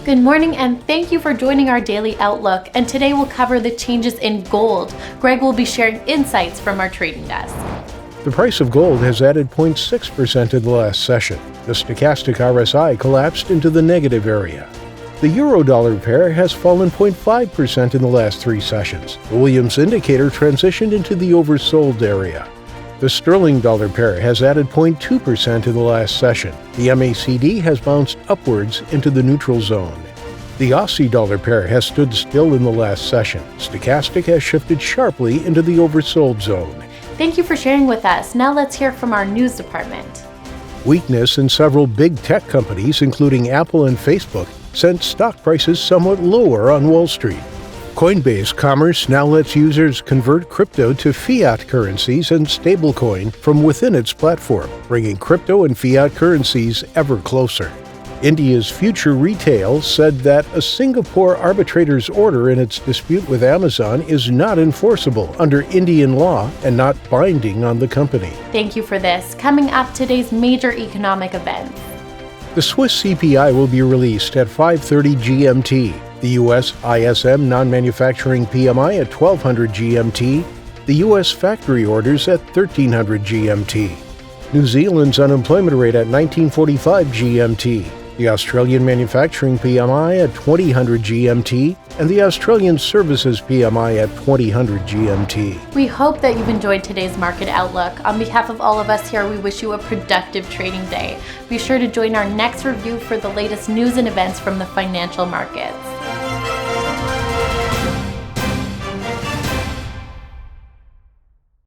Good morning and thank you for joining our daily outlook. And today we'll cover the changes in gold. Greg will be sharing insights from our trading desk. The price of gold has added 0.6% in the last session. The stochastic RSI collapsed into the negative area. The euro-dollar pair has fallen 0.5% in the last 3 sessions. The Williams indicator transitioned into the oversold area. The sterling-dollar pair has added 0.2% in the last session. The MACD has bounced upwards into the neutral zone. The Aussie-dollar pair has stood still in the last session. Stochastic has shifted sharply into the oversold zone. Thank you for sharing with us. Now let's hear from our news department. Weakness in several big tech companies, including Apple and Facebook, sent stock prices somewhat lower on Wall Street. Coinbase Commerce now lets users convert crypto to fiat currencies and stablecoin from within its platform, bringing crypto and fiat currencies ever closer. India's Future Retail said that a Singapore arbitrator's order in its dispute with Amazon is not enforceable under Indian law and not binding on the company. Thank you for this. Coming up, today's major economic events. The Swiss CPI will be released at 5:30 GMT. The U.S. ISM non-manufacturing PMI at 1200 GMT. The U.S. factory orders at 1300 GMT. New Zealand's unemployment rate at 1945 GMT. The Australian manufacturing PMI at 2000 GMT, and the Australian services PMI at 2000 GMT. We hope that you've enjoyed today's market outlook. On behalf of all of us here, we wish you a productive trading day. Be sure to join our next review for the latest news and events from the financial markets.